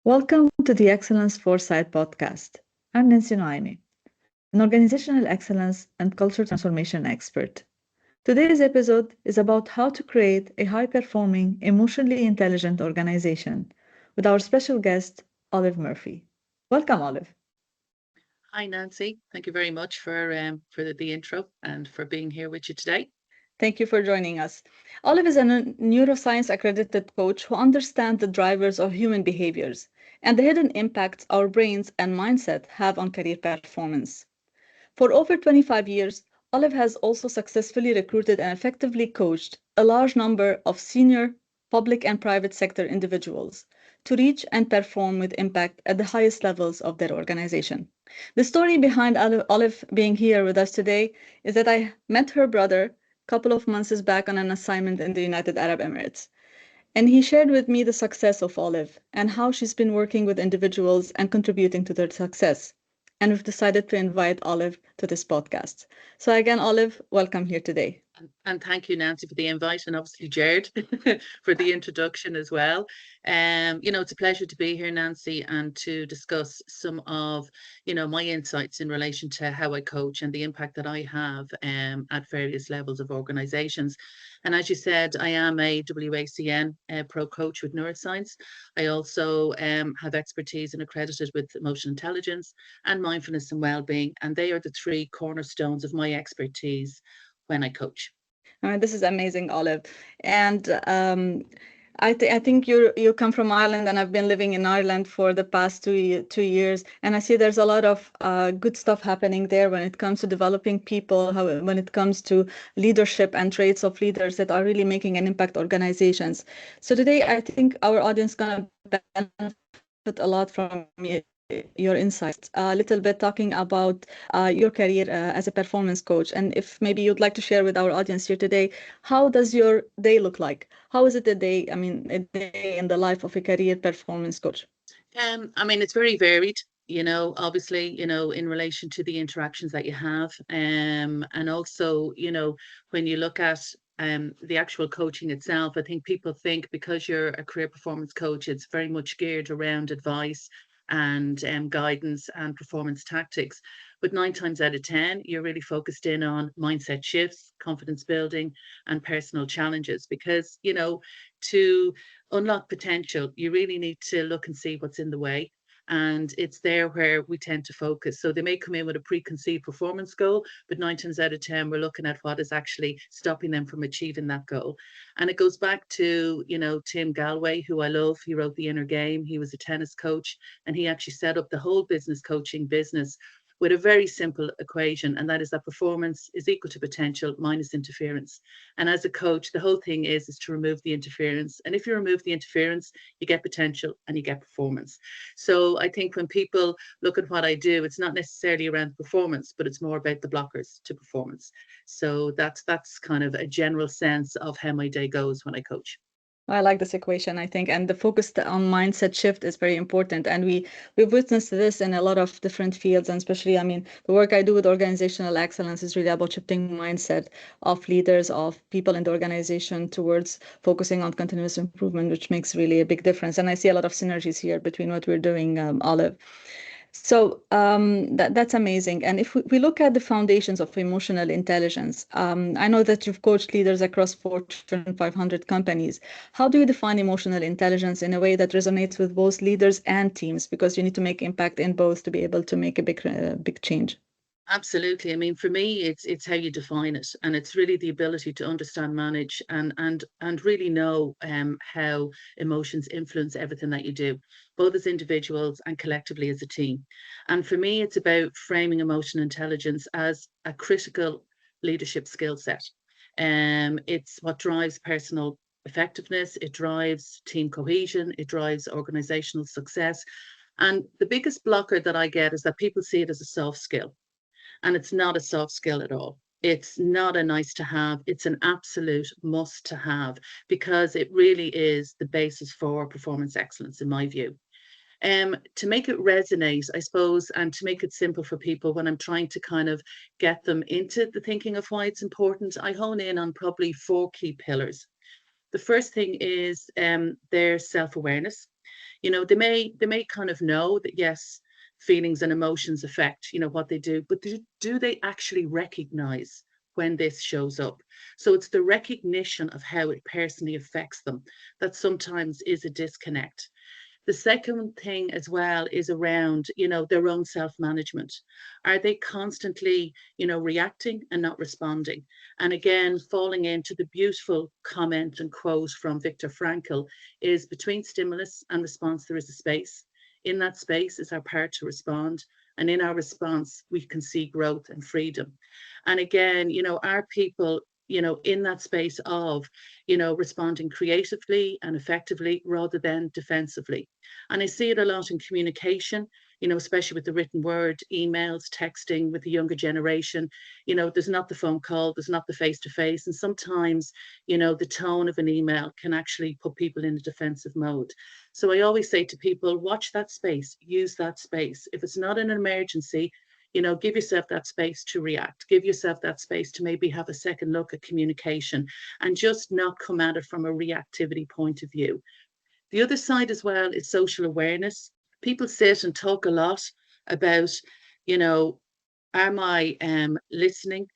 Welcome to the Excellence Foresight podcast. I'm Nancy Noaimi, an organizational excellence and culture transformation expert. Today's episode is about how to create a high-performing, emotionally intelligent organization with our special guest, Olive Murphy. Welcome, Olive. Hi, Nancy. Thank you very much for the intro and for being here with you today. Thank you for joining us. Olive is a neuroscience accredited coach who understands the drivers of human behaviors and the hidden impacts our brains and mindset have on career performance. For over 25 years, Olive has also successfully recruited and effectively coached a large number of senior public and private sector individuals to reach and perform with impact at the highest levels of their organization. The story behind Olive being here with us today is that I met her brother a couple of months back on an assignment in the United Arab Emirates. And he shared with me the success of Olive and how she's been working with individuals and contributing to their success. And we've decided to invite Olive to this podcast. So again, Olive, welcome here today. And thank you, Nancy, for the invite, and obviously Jared for the introduction as well. It's a pleasure to be here, Nancy, and to discuss some of, my insights in relation to how I coach and the impact that I have at various levels of organizations. And as you said, I am a WACN pro coach with neuroscience. I also have expertise and accredited with emotional intelligence and mindfulness and well-being, and they are the three cornerstones of my expertise when I coach. This is amazing, Olive. And I think you come from Ireland, and I've been living in Ireland for the past 2 years, and I see there's a lot of good stuff happening there when it comes to developing people, when it comes to leadership and traits of leaders that are really making an impact organizations. So today, I think our audience is gonna benefit a lot from your insights, a little bit talking about your career as a performance coach. And if maybe you'd like to share with our audience here today, how does your day look like? How is it a day, a day in the life of a career performance coach? It's very varied, obviously, in relation to the interactions that you have. And also, when you look at the actual coaching itself, I think people think because you're a career performance coach, it's very much geared around advice and guidance and performance tactics. But 9 times out of 10, you're really focused in on mindset shifts, confidence building, and personal challenges. Because, to unlock potential, you really need to look and see what's in the way. And it's there where we tend to focus. So they may come in with a preconceived performance goal, but 9 times out of 10, we're looking at what is actually stopping them from achieving that goal. And it goes back to, Tim Galway, who I love. He wrote The Inner Game. He was a tennis coach, and he actually set up the whole business coaching business with a very simple equation, and that is that performance is equal to potential minus interference. And as a coach, the whole thing is to remove the interference. And if you remove the interference, you get potential and you get performance. So I think when people look at what I do, it's not necessarily around performance, but it's more about the blockers to performance. So that's kind of a general sense of how my day goes when I coach. I like this equation, I think, and the focus on mindset shift is very important. And we've witnessed this in a lot of different fields, and especially, the work I do with organizational excellence is really about shifting mindset of leaders, of people in the organization towards focusing on continuous improvement, which makes really a big difference. And I see a lot of synergies here between what we're doing, Olive. So that's amazing. And if we look at the foundations of emotional intelligence, I know that you've coached leaders across Fortune 500 companies. How do you define emotional intelligence in a way that resonates with both leaders and teams? Because you need to make impact in both to be able to make a big change. Absolutely. For me, it's how you define it, and it's really the ability to understand, manage, and really know how emotions influence everything that you do, both as individuals and collectively as a team. And for me, it's about framing emotional intelligence as a critical leadership skill set. It's what drives personal effectiveness. It drives team cohesion. It drives organizational success. And the biggest blocker that I get is that people see it as a soft skill. And it's not a soft skill at all. It's not a nice to have, it's an absolute must to have, because it really is the basis for performance excellence, in my view. To make it resonate, I suppose, and to make it simple for people when I'm trying to kind of get them into the thinking of why it's important, I hone in on probably 4 key pillars. The first thing is their self-awareness. They may kind of know that, yes, feelings and emotions affect, what they do, but do they actually recognize when this shows up? So it's the recognition of how it personally affects them that sometimes is a disconnect. The second thing as well is around, their own self-management. Are they constantly, reacting and not responding? And again, falling into the beautiful comment and quote from Viktor Frankl is, between stimulus and response, there is a space. In that space is our power to respond. And in our response, we can see growth and freedom. And again, our people, in that space of, responding creatively and effectively rather than defensively. And I see it a lot in communication, especially with the written word, emails, texting with the younger generation. There's not the phone call, there's not the face to face. And sometimes, the tone of an email can actually put people in a defensive mode. So I always say to people, watch that space, use that space. If it's not an emergency, give yourself that space to react, give yourself that space to maybe have a second look at communication and just not come at it from a reactivity point of view. The other side as well is social awareness. People sit and talk a lot about, am I listening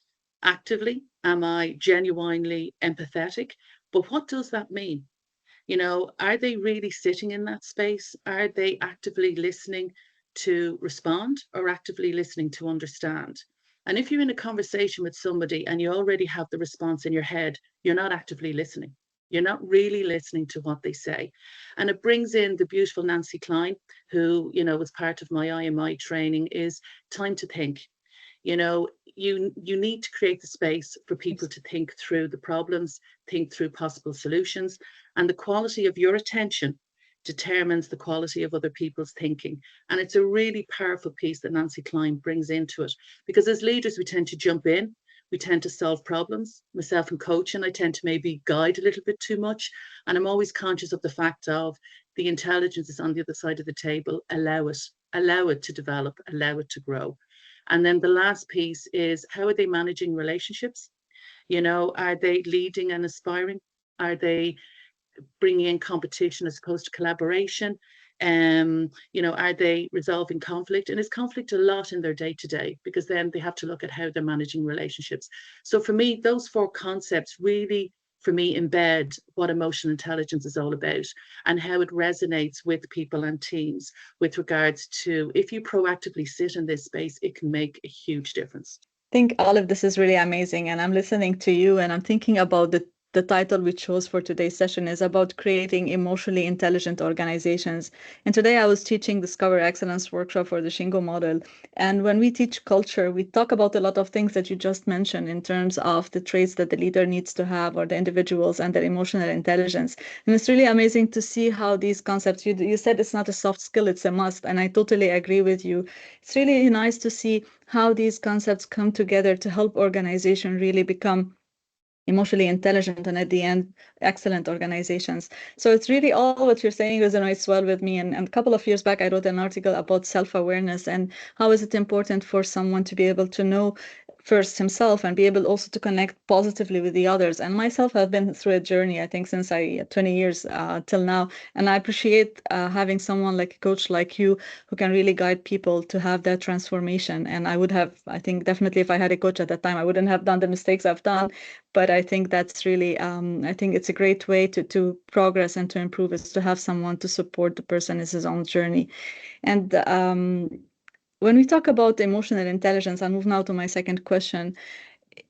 actively? Am I genuinely empathetic? But what does that mean? Are they really sitting in that space? Are they actively listening to respond or actively listening to understand? And if you're in a conversation with somebody and you already have the response in your head, you're not actively listening. You're not really listening to what they say. And it brings in the beautiful Nancy Klein, who, was part of my IMI training, is time to think. You need to create the space for people to think through the problems, think through possible solutions, and the quality of your attention determines the quality of other people's thinking. And it's a really powerful piece that Nancy Klein brings into it, because as leaders, we tend to jump in, we tend to solve problems. Myself in coaching, I tend to maybe guide a little bit too much. And I'm always conscious of the fact of the intelligence is on the other side of the table. Allow it to develop, allow it to grow. And then the last piece is, how are they managing relationships? Are they leading and aspiring? Are they bringing in competition as opposed to collaboration? Are they resolving conflict? And is conflict a lot in their day to day? Because then they have to look at how they're managing relationships. So for me, those four concepts really, for me, embed what emotional intelligence is all about and how it resonates with people and teams with regards to, if you proactively sit in this space, it can make a huge difference. I think all of this is really amazing. And I'm listening to you and I'm thinking about the title we chose for today's session is about creating emotionally intelligent organizations. And today I was teaching Discover Excellence workshop for the Shingo model. And when we teach culture, we talk about a lot of things that you just mentioned in terms of the traits that the leader needs to have, or the individuals and their emotional intelligence. And it's really amazing to see how these concepts, you said it's not a soft skill, it's a must. And I totally agree with you. It's really nice to see how these concepts come together to help organization really become emotionally intelligent and at the end excellent organizations. So it's really all what you're saying resonates well with me. And a couple of years back I wrote an article about self-awareness and how is it important for someone to be able to know first himself and be able also to connect positively with the others. And myself, I've been through a journey, I think, since 20 years till now. And I appreciate having someone like a coach like you who can really guide people to have that transformation. And I would have, I think, definitely if I had a coach at that time, I wouldn't have done the mistakes I've done. But I think that's really, I think it's a great way to progress and to improve, is to have someone to support the person in his own journey. And when we talk about emotional intelligence, I'll move now to my second question.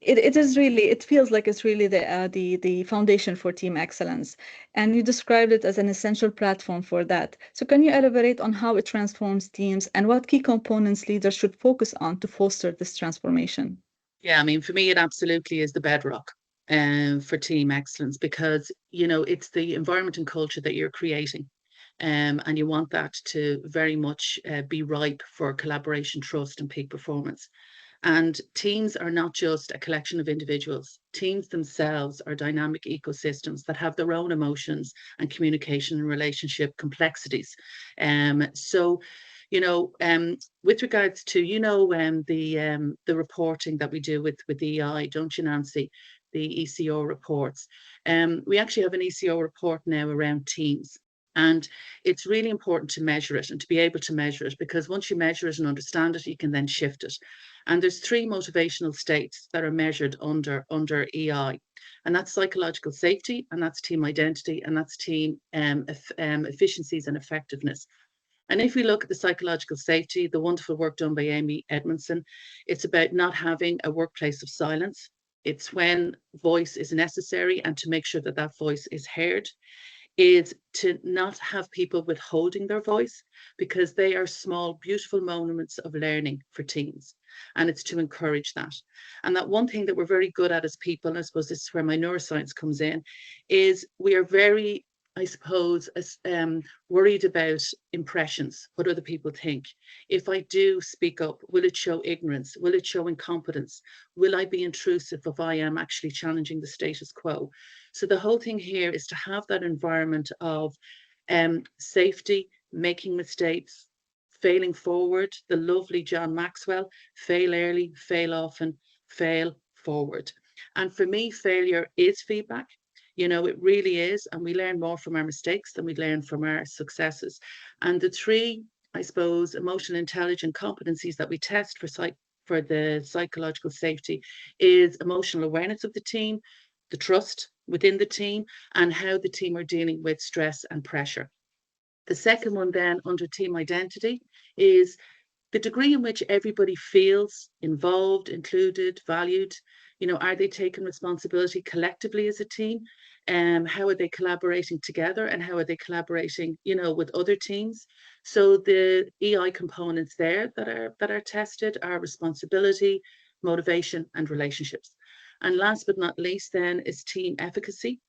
It is really, it feels like it's really the foundation for team excellence. And you described it as an essential platform for that. So can you elaborate on how it transforms teams and what key components leaders should focus on to foster this transformation? Yeah, I mean, for me, it absolutely is the bedrock for team excellence, because, it's the environment and culture that you're creating. And you want that to very much be ripe for collaboration, trust, and peak performance. And teams are not just a collection of individuals. Teams themselves are dynamic ecosystems that have their own emotions and communication and relationship complexities. So, with regards to, the reporting that we do with EI, don't you, Nancy? The ECO reports. We actually have an ECO report now around teams. And it's really important to measure it and to be able to measure it, because once you measure it and understand it, you can then shift it. And there's three motivational states that are measured under EI. And that's psychological safety, and that's team identity, and that's team efficiencies and effectiveness. And if we look at the psychological safety, the wonderful work done by Amy Edmondson, it's about not having a workplace of silence. It's when voice is necessary and to make sure that that voice is heard, is to not have people withholding their voice, because they are small, beautiful moments of learning for teams. And it's to encourage that. And that one thing that we're very good at as people, and I suppose this is where my neuroscience comes in, is we are very, I suppose, worried about impressions, what other people think. If I do speak up, will it show ignorance? Will it show incompetence? Will I be intrusive if I am actually challenging the status quo? So the whole thing here is to have that environment of safety, making mistakes, failing forward. The lovely John Maxwell: fail early, fail often, fail forward. And for me, failure is feedback. You know, it really is. And we learn more from our mistakes than we learn from our successes. And the three, I suppose, emotional intelligence competencies that we test for the psychological safety is emotional awareness of the team, the trust within the team, and how the team are dealing with stress and pressure. The second one then under team identity is the degree in which everybody feels involved, included, valued. You know, are they taking responsibility collectively as a team? How are they collaborating together, and how are they collaborating, you know, with other teams? So the EI components there that are tested are responsibility, motivation, and relationships. And last but not least then is team efficacy.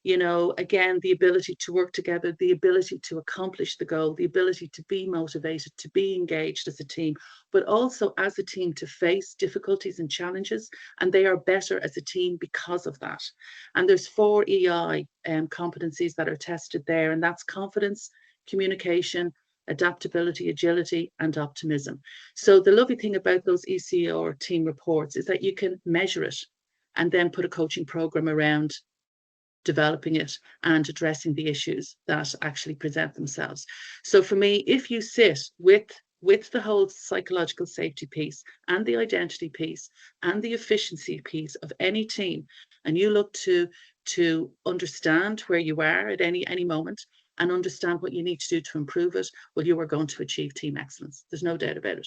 You know, again, the ability to work together, the ability to accomplish the goal, the ability to be motivated, to be engaged as a team, but also as a team to face difficulties and challenges. And they are better as a team because of that. And there's 4 EI competencies that are tested there, and that's confidence, communication, adaptability, agility, and optimism. So the lovely thing about those ECR team reports is that you can measure it and then put a coaching program around developing it and addressing the issues that actually present themselves. So for me, if you sit with the whole psychological safety piece and the identity piece and the efficiency piece of any team, and you look to understand where you are at any moment and understand what you need to do to improve it, well, you are going to achieve team excellence. There's no doubt about it.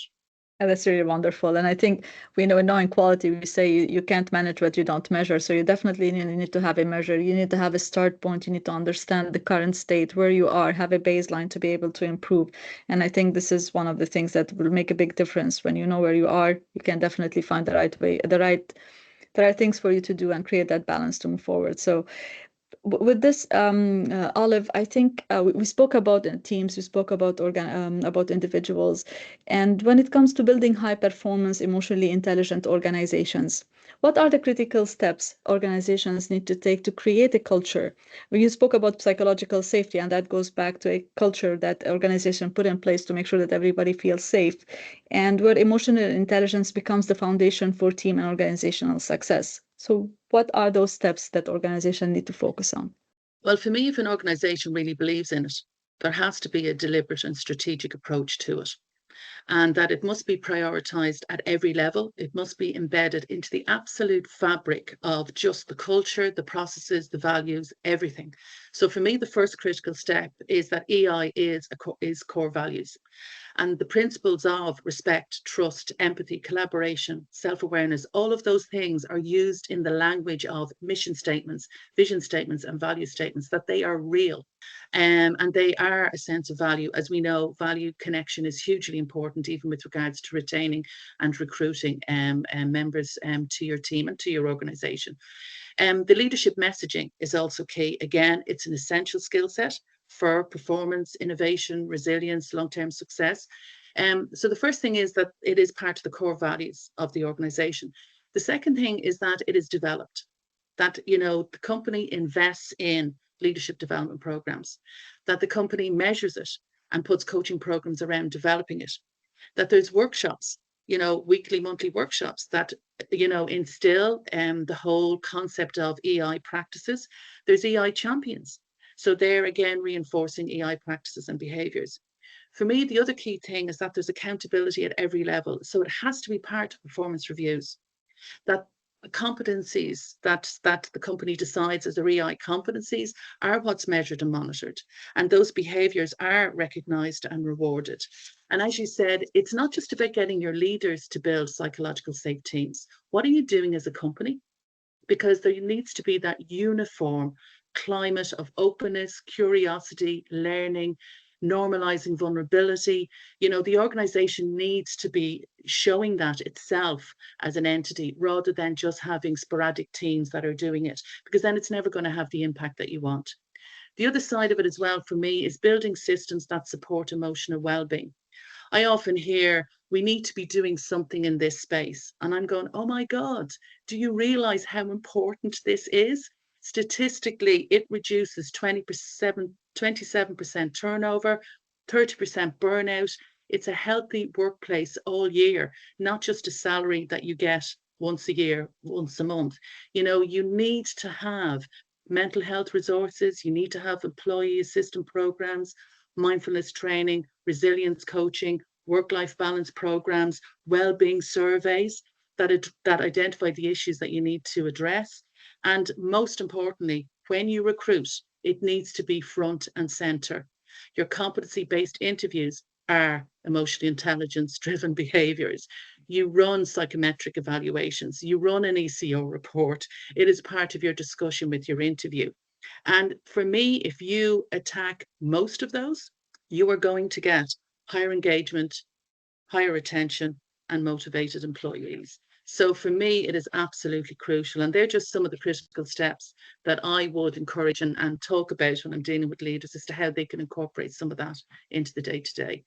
Yeah, that's really wonderful. And I think we know in knowing quality, we say you can't manage what you don't measure. So you definitely need to have a measure. You need to have a start point. You need to understand the current state, where you are, have a baseline to be able to improve. And I think this is one of the things that will make a big difference. When you know where you are, you can definitely find the right way, the right things for you to do and create that balance to move forward. So with this, Olive, I think we spoke about teams, we spoke about individuals, and when it comes to building high performance, emotionally intelligent organizations, what are the critical steps organizations need to take to create a culture? Well, you spoke about psychological safety, and that goes back to a culture that organization put in place to make sure that everybody feels safe, and where emotional intelligence becomes the foundation for team and organizational success. So what are those steps that organizations need to focus on? Well, for me, if an organization really believes in it, there has to be a deliberate and strategic approach to it, and that it must be prioritized at every level. It must be embedded into the absolute fabric of just the culture, the processes, the values, everything. So for me, the first critical step is that EI is core values. And the principles of respect, trust, empathy, collaboration, self-awareness, all of those things are used in the language of mission statements, vision statements, and value statements, that they are real. And they are a sense of value. As we know, value connection is hugely important, even with regards to retaining and recruiting members to your team and to your organization. The leadership messaging is also key. Again, it's an essential skill set for performance, innovation, resilience, long-term success. So the first thing is that it is part of the core values of the organization. The second thing is that it is developed, that, you know, the company invests in leadership development programs, that the company measures it and puts coaching programs around developing it, that there's workshops, you know, weekly, monthly workshops that, you know, instill the whole concept of EI practices. There's EI champions. So they're again reinforcing EI practices and behaviours. For me, the other key thing is that there's accountability at every level. So it has to be part of performance reviews, that competencies that the company decides as their EI competencies are what's measured and monitored. And those behaviours are recognised and rewarded. And as you said, it's not just about getting your leaders to build psychological safe teams. What are you doing as a company? Because there needs to be that uniform climate of openness, curiosity, learning, normalizing vulnerability. You know, the organization needs to be showing that itself as an entity rather than just having sporadic teams that are doing it, because then it's never going to have the impact that you want. The other side of it as well for me is building systems that support emotional well-being. I often hear we need to be doing something in this space. And I'm going, oh my God, do you realize how important this is? Statistically, it reduces 27% turnover, 30% burnout. It's a healthy workplace all year, not just a salary that you get once a year, once a month. You know, you need to have mental health resources, you need to have employee assistance programs, mindfulness training, resilience coaching, work-life balance programs, well-being surveys that identify the issues that you need to address. And most importantly, when you recruit, it needs to be front and center. Your competency-based interviews are emotional intelligence-driven behaviors. You run psychometric evaluations. You run an ECO report. It is part of your discussion with your interview. And for me, if you attack most of those, you are going to get higher engagement, higher retention, and motivated employees. So for me, it is absolutely crucial. And they're just some of the critical steps that I would encourage and talk about when I'm dealing with leaders as to how they can incorporate some of that into the day-to-day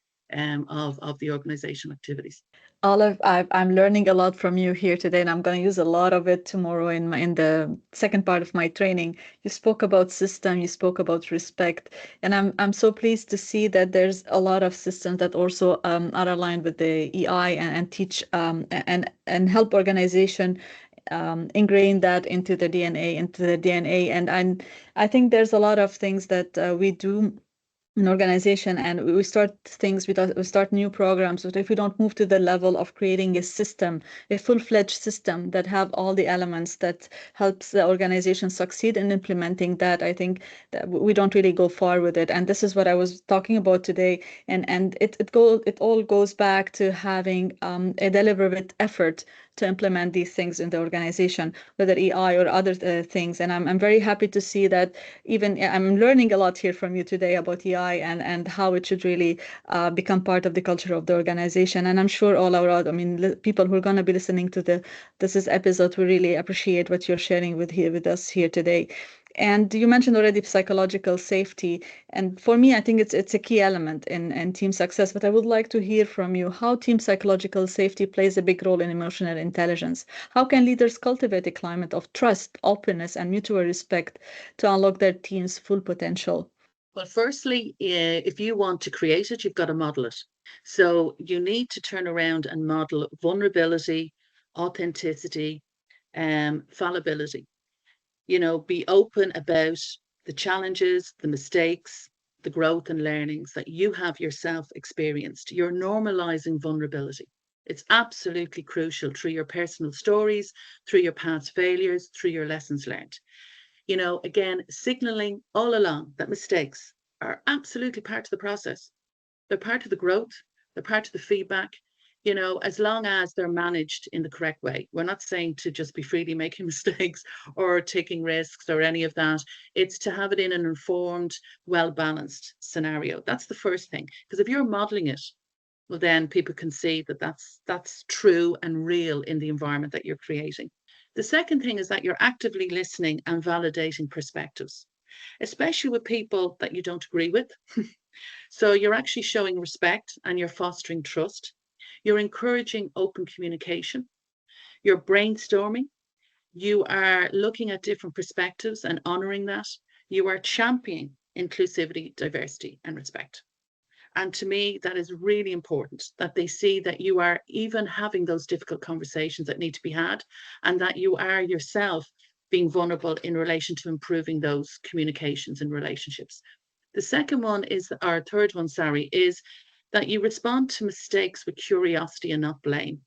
of the organizational activities. Olive, I'm learning a lot from you here today, and I'm going to use a lot of it tomorrow in the second part of my training. You spoke about system, you spoke about respect, and I'm so pleased to see that there's a lot of systems that also are aligned with the EI and teach and help organization ingrain that into the DNA. And I think there's a lot of things that we do an organization and we start things we start new programs, but if we don't move to the level of creating a system, a full-fledged system that have all the elements that helps the organization succeed in implementing that, I think that we don't really go far with it. And this is what I was talking about today, and it all goes back to having a deliberate effort to implement these things in the organization, whether EI or other things. And I'm very happy to see that even I'm learning a lot here from you today about EI and how it should really become part of the culture of the organization. And I'm sure all our, I mean, people who are going to be listening to this episode will really appreciate what you're sharing with us here today. And you mentioned already psychological safety. And for me, I think it's a key element in team success. But I would like to hear from you how team psychological safety plays a big role in emotional intelligence. How can leaders cultivate a climate of trust, openness, and mutual respect to unlock their team's full potential? Well, firstly, if you want to create it, you've got to model it. So you need to turn around and model vulnerability, authenticity, fallibility. You know, be open about the challenges, the mistakes, the growth and learnings that you have yourself experienced. You're normalizing vulnerability. It's absolutely crucial through your personal stories, through your past failures, through your lessons learned. You know, again, signaling all along that mistakes are absolutely part of the process. They're part of the growth, they're part of the feedback, you know, as long as they're managed in the correct way. We're not saying to just be freely making mistakes or taking risks or any of that. It's to have it in an informed, well balanced scenario. That's the first thing. Because if you're modeling it, well, then people can see that that's true and real in the environment that you're creating. The second thing is that you're actively listening and validating perspectives, especially with people that you don't agree with. So you're actually showing respect and you're fostering trust. You're encouraging open communication. You're brainstorming. You are looking at different perspectives and honoring that. You are championing inclusivity, diversity, and respect. And to me, that is really important that they see that you are even having those difficult conversations that need to be had and that you are yourself being vulnerable in relation to improving those communications and relationships. The second one is, our third one, sorry, is that you respond to mistakes with curiosity and not blame.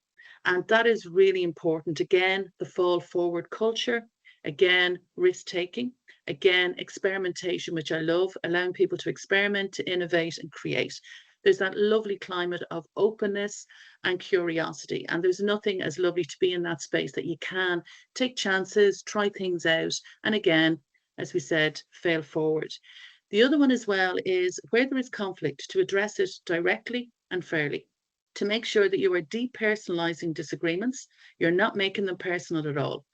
And that is really important. Again, the fall forward culture, again, risk taking, again, experimentation, which I love, allowing people to experiment, to innovate and create. There's that lovely climate of openness and curiosity. And there's nothing as lovely to be in that space that you can take chances, try things out. And again, as we said, fail forward. The other one as well is where there is conflict, to address it directly and fairly, to make sure that you are depersonalizing disagreements. You're not making them personal at all.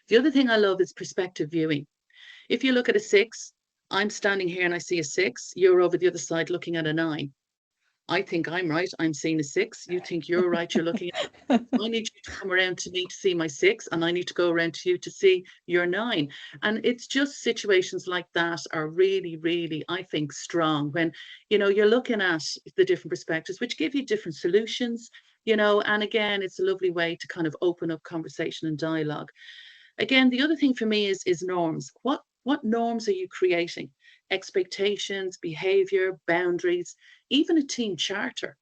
The other thing I love is perspective viewing. If you look at a 6, I'm standing here and I see a 6, you're over the other side looking at a 9. I think I'm right. I'm seeing a 6. You think you're right. You're looking at I need you to come around to me to see my 6, and I need to go around to you to see your 9. And it's just situations like that are really, really, I think, strong when, you're looking at the different perspectives, which give you different solutions, and again, it's a lovely way to kind of open up conversation and dialogue. Again, the other thing for me is norms. What norms are you creating? Expectations, behavior, boundaries, even a team charter.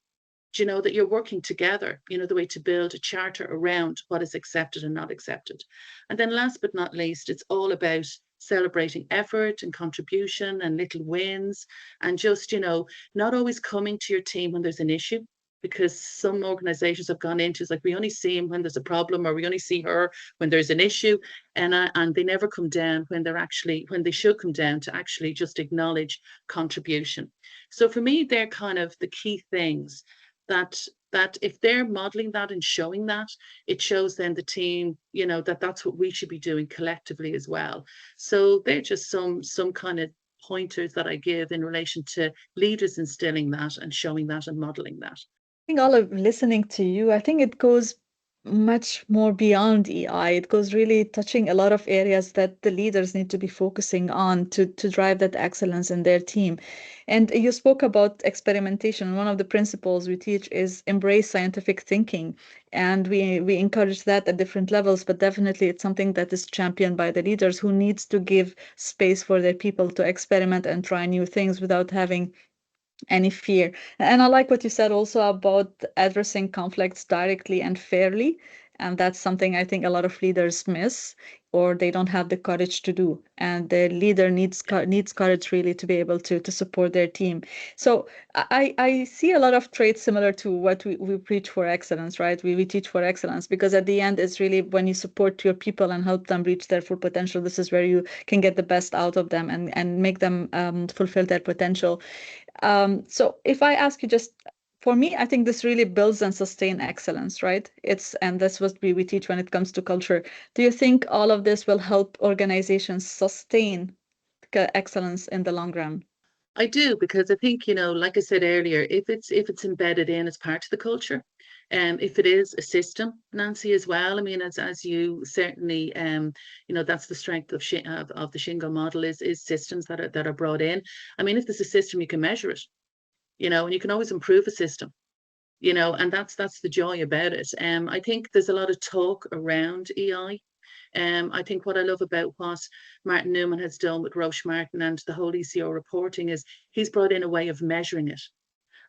That you're working together, the way to build a charter around what is accepted and not accepted. And then last but not least, it's all about celebrating effort and contribution and little wins, and just, not always coming to your team when there's an issue, because some organizations have gone into, it's like, we only see him when there's a problem, or we only see her when there's an issue, and they never come down when they should come down to actually just acknowledge contribution. So for me, they're kind of the key things that if they're modeling that and showing that, it shows then the team, that's what we should be doing collectively as well. So they're just some kind of pointers that I give in relation to leaders instilling that and showing that and modeling that. Think all of listening to you, I think it goes much more beyond EI. It goes really touching a lot of areas that the leaders need to be focusing on to drive that excellence in their team. And you spoke about experimentation. One of the principles we teach is embrace scientific thinking. And we encourage that at different levels, but definitely it's something that is championed by the leaders who needs to give space for their people to experiment and try new things without having any fear. And I like what you said also about addressing conflicts directly and fairly. And that's something I think a lot of leaders miss, or they don't have the courage to do. And the leader needs courage really to be able to support their team. So I see a lot of traits similar to what we preach for excellence, right? We teach for excellence, because at the end, it's really when you support your people and help them reach their full potential, this is where you can get the best out of them and make them fulfill their potential. So if I ask you, just for me, I think this really builds and sustain excellence, right? And that's what we teach when it comes to culture. Do you think all of this will help organizations sustain excellence in the long run? I do, because I think, like I said earlier, if it's embedded in as part of the culture, if it is a system, Nancy, as well. I mean, as you certainly, that's the strength of the Shingo model is systems that are brought in. I mean, if there's a system, you can measure it, and you can always improve a system, and that's the joy about it. I think there's a lot of talk around EI. I think what I love about what Martin Newman has done with Roche Martin and the whole ECO reporting is he's brought in a way of measuring it.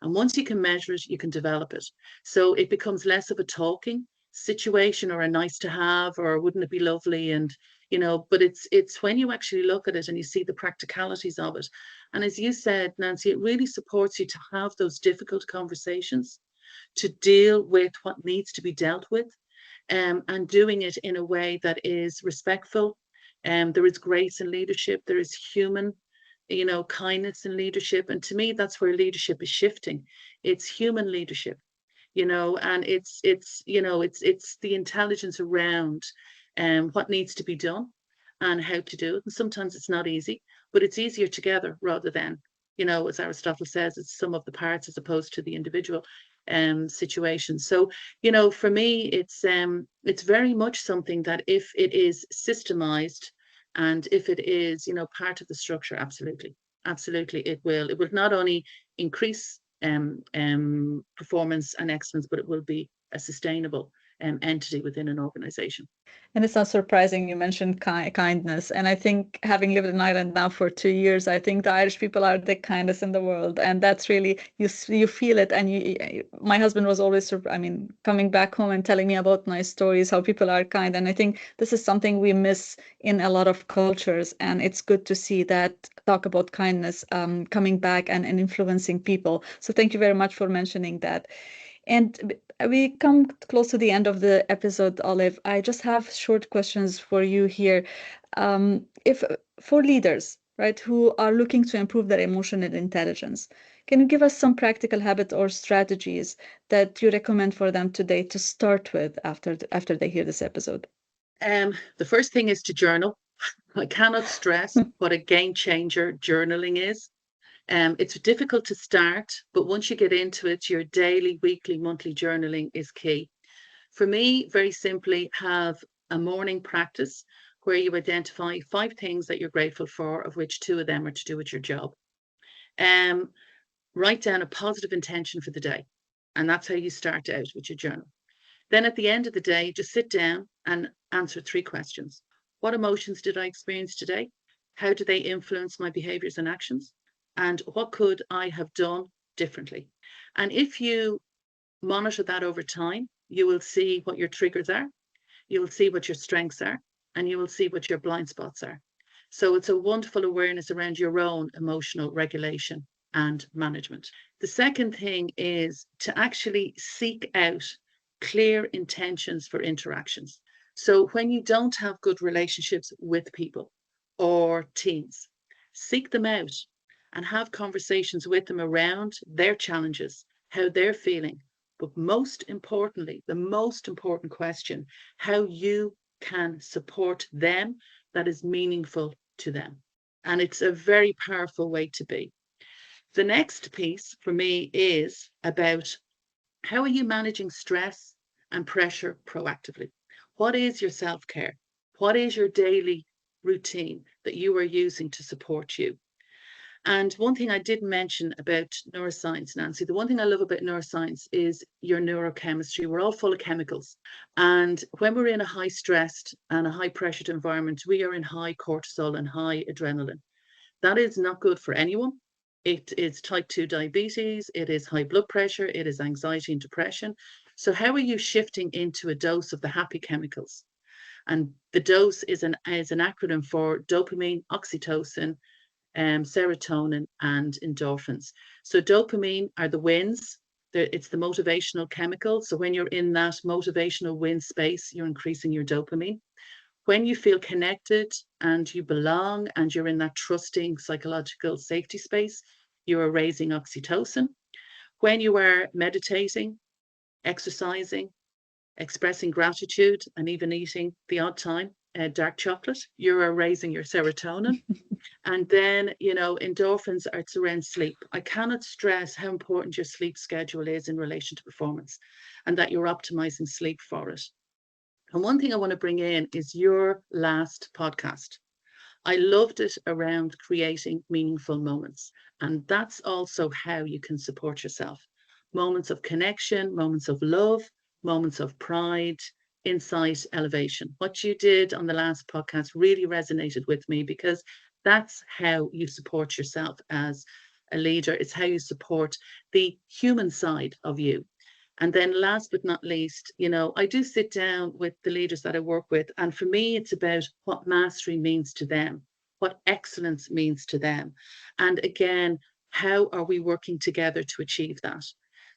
And once you can measure it, you can develop it. So it becomes less of a talking situation or a nice to have, or wouldn't it be lovely? And, but it's when you actually look at it and you see the practicalities of it. And as you said, Nancy, it really supports you to have those difficult conversations, to deal with what needs to be dealt with, and doing it in a way that is respectful. There is grace in leadership. There is human, kindness in leadership. And to me, that's where leadership is shifting. It's human leadership, and it's the intelligence around what needs to be done and how to do it. And sometimes it's not easy, but it's easier together rather than, as Aristotle says, it's sum of the parts as opposed to the individual situation. So, for me, it's very much something that if it is systemized and if it is, part of the structure, absolutely, it will not only increase performance and excellence, but it will be a sustainable entity within an organization. And it's not surprising you mentioned kindness. And I think having lived in Ireland now for 2 years, I think the Irish people are the kindest in the world. And that's really, you feel it. And my husband was always, coming back home and telling me about nice stories, how people are kind. And I think this is something we miss in a lot of cultures. And it's good to see that talk about kindness coming back and influencing people. So thank you very much for mentioning that. And we come close to the end of the episode, Olive. I just have short questions for you here. If for leaders, right, who are looking to improve their emotional intelligence, can you give us some practical habits or strategies that you recommend for them today to start with after they hear this episode? The first thing is to journal. I cannot stress what a game changer journaling is. It's difficult to start, but once you get into it, your daily, weekly, monthly journaling is key. For me, very simply, have a morning practice where you identify 5 things that you're grateful for, of which 2 of them are to do with your job. Um, Write down a positive intention for the day. And that's how you start out with your journal. Then at the end of the day, just sit down and answer 3 questions. What emotions did I experience today? How do they influence my behaviors and actions? And what could I have done differently? And if you monitor that over time, you will see what your triggers are, you will see what your strengths are, and you will see what your blind spots are. So it's a wonderful awareness around your own emotional regulation and management. The second thing is to actually seek out clear intentions for interactions. So when you don't have good relationships with people or teams, seek them out and have conversations with them around their challenges, how they're feeling. But most importantly, the most important question, how you can support them that is meaningful to them. And it's a very powerful way to be. The next piece for me is about how are you managing stress and pressure proactively? What is your self care? What is your daily routine that you are using to support you? And one thing I didn't mention about neuroscience, Nancy, the one thing I love about neuroscience is your neurochemistry. We're all full of chemicals. And when we're in a high stressed and a high pressured environment, we are in high cortisol and high adrenaline. That is not good for anyone. It is type 2 diabetes, it is high blood pressure, it is anxiety and depression. So, how are you shifting into a dose of the happy chemicals? And the dose is an acronym for dopamine, oxytocin, serotonin, and endorphins. So, dopamine are the wins. It's the motivational chemical. So, when you're in that motivational win space, you're increasing your dopamine. When you feel connected and you belong and you're in that trusting psychological safety space, you are raising oxytocin. When you are meditating, exercising, expressing gratitude, and even eating the odd time dark chocolate, you are raising your serotonin. And then, endorphins are around sleep. I cannot stress how important your sleep schedule is in relation to performance and that you're optimizing sleep for it. And one thing I want to bring in is your last podcast. I loved it around creating meaningful moments. And that's also how you can support yourself. Moments of connection, moments of love, moments of pride, insight, elevation. What you did on the last podcast really resonated with me because that's how you support yourself as a leader. It's how you support the human side of you. And then last but not least, I do sit down with the leaders that I work with. And for me, it's about what mastery means to them, what excellence means to them. And again, how are we working together to achieve that?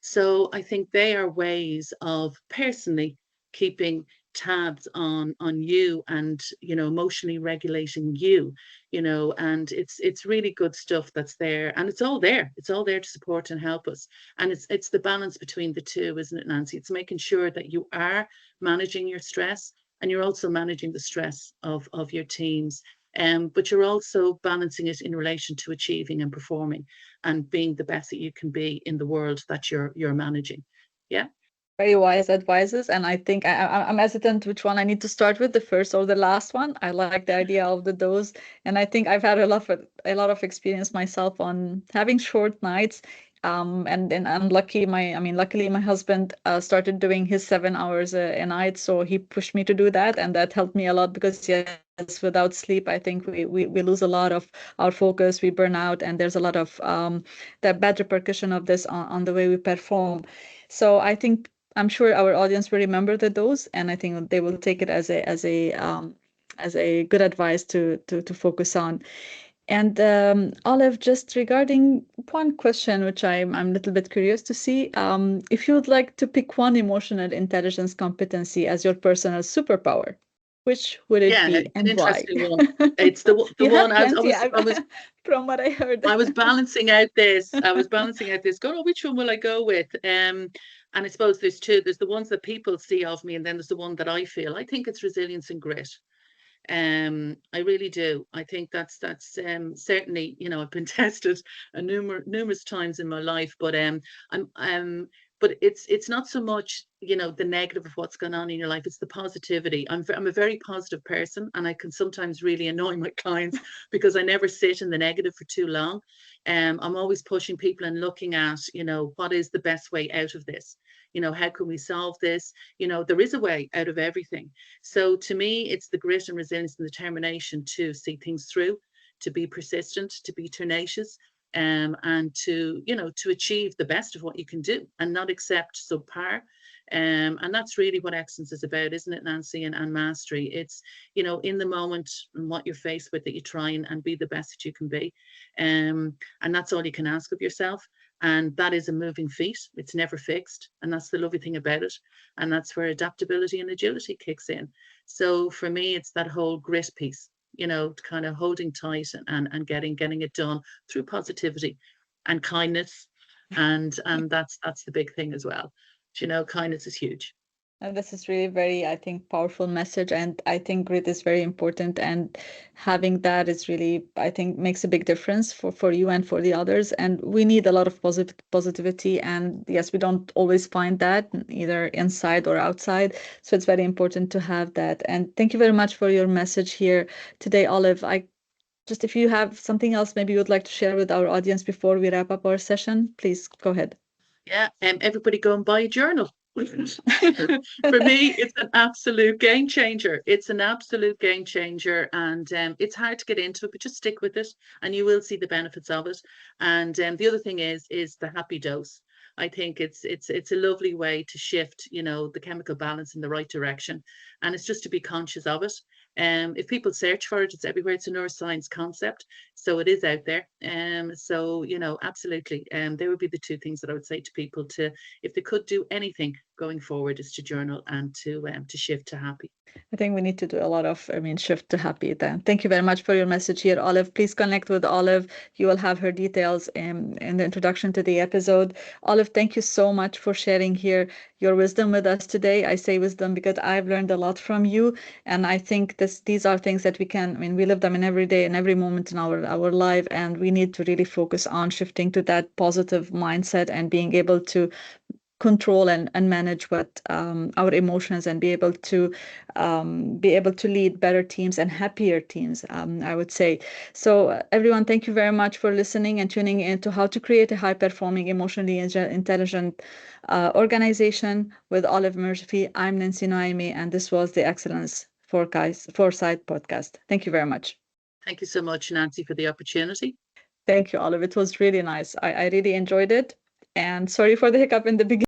So I think they are ways of personally keeping tabs on you and emotionally regulating you, and it's really good stuff that's there, and it's all there to support and help us. And it's the balance between the two, isn't it, Nancy? It's making sure that you are managing your stress and you're also managing the stress of your teams, but you're also balancing it in relation to achieving and performing and being the best that you can be in the world that you're managing. Yeah. Very wise advices, and I think I'm hesitant which one I need to start with, the first or the last one. I like the idea of the dose, and I think I've had a lot of experience myself on having short nights. And I'm lucky. Luckily, my husband started doing his 7 hours a night, so he pushed me to do that, and that helped me a lot because yes, without sleep, I think we lose a lot of our focus, we burn out, and there's a lot of the bad repercussion of this on the way we perform. So I think I'm sure our audience will remember the dose, and I think they will take it as a good advice to focus on. And Olive, just regarding one question, which I'm a little bit curious to see, if you would like to pick one emotional intelligence competency as your personal superpower, which would it Yeah, be an and why? interesting one. It's the You one have plenty, from what I heard. I was balancing out this. I was balancing out this. Going, oh, which one will I go with? And I suppose there's two. There's the ones that people see of me, and then there's the one that I feel. I think it's resilience and grit. I really do. I think that's certainly, I've been tested numerous times in my life, but I'm but it's not so much, the negative of what's going on in your life. It's the positivity. I'm a very positive person, and I can sometimes really annoy my clients because I never sit in the negative for too long. I'm always pushing people and looking at, what is the best way out of this? How can we solve this? There is a way out of everything. So to me, it's the grit and resilience and determination to see things through, to be persistent, to be tenacious, and to achieve the best of what you can do and not accept subpar. And that's really what excellence is about, isn't it, Nancy? And mastery. It's, in the moment and what you're faced with, that you try and be the best that you can be. And that's all you can ask of yourself. And that is a moving feat. It's never fixed. And that's the lovely thing about it. And that's where adaptability and agility kicks in. So for me, it's that whole grit piece, kind of holding tight and getting it done through positivity and kindness. And that's the big thing as well. Kindness is huge. And this is really very, I think, powerful message. And I think grit is very important. And having that is really, I think, makes a big difference for you and for the others. And we need a lot of positivity. And yes, we don't always find that either inside or outside. So it's very important to have that. And thank you very much for your message here today, Olive. If you have something else maybe you would like to share with our audience before we wrap up our session, please go ahead. Yeah, everybody go and buy a journal. For me, it's an absolute game changer. It's an absolute game changer, and it's hard to get into it, but just stick with it, and you will see the benefits of it. And the other thing is the happy dose. I think it's a lovely way to shift, the chemical balance in the right direction, and it's just to be conscious of it. If people search for it, it's everywhere. It's a neuroscience concept, so it is out there. So absolutely. They would be the two things that I would say to people if they could do anything going forward, is to journal and to shift to happy. I think we need to do a lot of, shift to happy then. Thank you very much for your message here, Olive. Please connect with Olive. You will have her details in the introduction to the episode. Olive, thank you so much for sharing here your wisdom with us today. I say wisdom because I've learned a lot from you. And I think these are things that we live them in every day and every moment in our life. And we need to really focus on shifting to that positive mindset and being able to control and manage what our emotions and be able to lead better teams and happier teams, I would say. So everyone, thank you very much for listening and tuning in to how to create a high performing, emotionally intelligent organization with Olive Murphy. I'm Nancy Noemi, and this was the Excellence Foresight podcast. Thank you very much. Thank you so much, Nancy, for the opportunity. Thank you, Olive. It was really nice. I really enjoyed it. And sorry for the hiccup in the beginning.